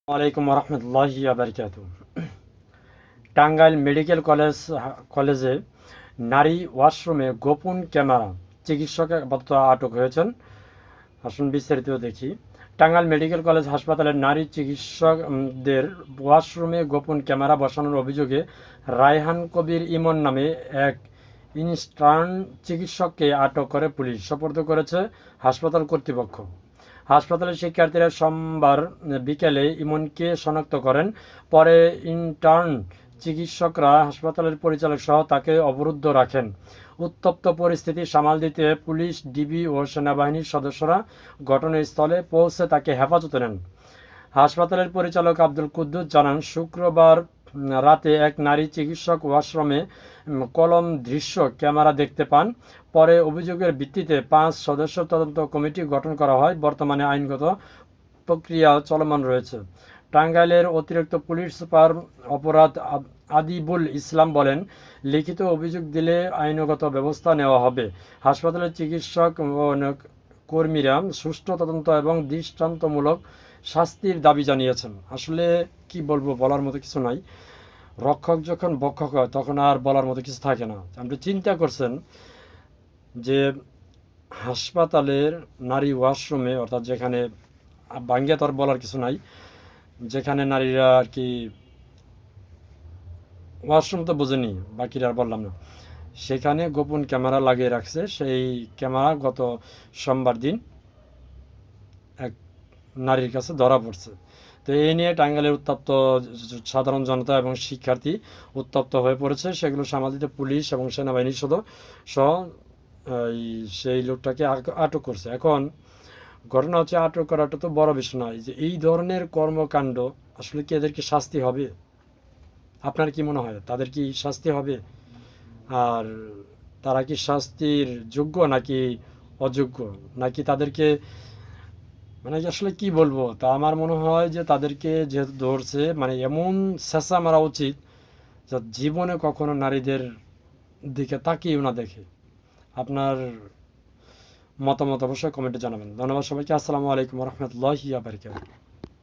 ওয়ালাইকুম রহমতুল্লাহি বারকাতু। টাঙ্গাইল মেডিকেল কলেজে নারী ওয়াশরুমে গোপন ক্যামেরা, চিকিৎসক আপাতত আটক হয়েছেন। আসুন বিস্তারিত দেখি। টাঙ্গাইল মেডিকেল কলেজ হাসপাতালের নারী চিকিৎসকদের ওয়াশরুমে গোপন ক্যামেরা বসানোর অভিযোগে রায়হান কবির ইমন নামে এক ইন্টার্ন চিকিৎসককে আটক করে পুলিশ সোপর্দ করেছে হাসপাতাল কর্তৃপক্ষ। হাসপাতালের শিক্ষার্থীরা সোমবার বিকেলে ইমনকে শনাক্ত করেন। পরে ইন্টার্ন চিকিৎসকরা হাসপাতালের পরিচালক সহ তাকে অবরুদ্ধ রাখেন। উত্তপ্ত পরিস্থিতি সামাল দিতে পুলিশ, ডিবি ও সেনাবাহিনীর সদস্যরা ঘটনাস্থলে পৌঁছে তাকে হেফাজতে নেন। হাসপাতালের পরিচালক আব্দুল কুদ্দুস জানান, শুক্রবার রাতে এক নারী চিকিৎসক ওয়াশরুমে কলম দৃশ্য ক্যামেরা দেখতে পান। পরে অভিযোগের ভিত্তিতে 5 সদস্য তদন্ত কমিটি গঠন করা হয়। বর্তমানে আইনগত প্রক্রিয়া চলমান রয়েছে। টাঙ্গাইলের অতিরিক্ত পুলিশ সুপার অপরাধ আদিবুল ইসলাম বলেন, লিখিত অভিযোগ দিলে আইনগত ব্যবস্থা নেওয়া হবে। হাসপাতালের চিকিৎসক ও কর্মীরা সুষ্ঠু তদন্ত এবং দৃষ্টান্তমূলক শাস্তির দাবি জানিয়েছেন। আসলে কি বলবো, বলার মতো কিছু নাই। রক্ষক যখন বক্ষক হয় তখন আর বলার মতো কিছু থাকে না। আপনি চিন্তা করছেন যে হাসপাতালের নারী ওয়াশরুমে, অর্থাৎ যেখানে বাঙ্গিয়া তোর বলার কিছু নাই, যেখানে নারীরা আর কি ওয়াশরুম তো বুঝেনি, বাকিরা আর বললাম না, সেখানে গোপন ক্যামেরা লাগিয়ে রাখছে। সেই ক্যামেরা গত সোমবার দিন এক নারীর কাছে ধরা পড়ছে। তো এই নিয়ে টাঙ্গাইলের উত্তপ্ত সাধারণ জনতা এবং শিক্ষার্থী উত্তপ্ত হয়ে পড়েছে। সেগুলো সামাল দিতে পুলিশ এবং সেনাবাহিনীর সহ সেই লোকটাকে আটক করছে। এখন ঘটনা হচ্ছে, আটক করাটা তো বড় বিষয় নয়, যে এই ধরনের কর্মকাণ্ড আসলে কি এদেরকে শাস্তি হবে? আপনার কি মনে হয় তাদের কি শাস্তি হবে? আর তারা কি শাস্তির যোগ্য নাকি অযোগ্য, নাকি তাদেরকে, মানে আসলে কি বলবো, তা আমার মনে হয় যে তাদেরকে যেহেতু ধরছে, মানে এমন ছেঁচা মারা উচিত যা জীবনে কখনো নারীদের দিকে তাকিয়েও না দেখে। আপনার মতামত অবশ্যই কমেন্টে জানাবেন। ধন্যবাদ সবাইকে। আসসালামু আলাইকুম রহমতুল্লাহি বারকাতুহু।